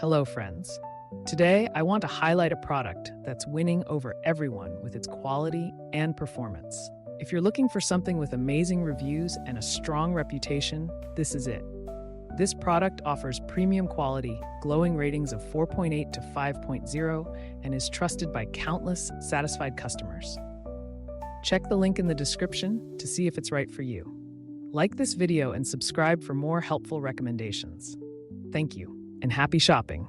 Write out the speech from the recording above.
Hello, friends. Today, I want to highlight a product that's winning over everyone with its quality and performance. If you're looking for something with amazing reviews and a strong reputation, this is it. This product offers premium quality, glowing ratings of 4.8 to 5.0, and is trusted by countless satisfied customers. Check the link in the description to see if it's right for you. Like this video and subscribe for more helpful recommendations. Thank you, and happy shopping!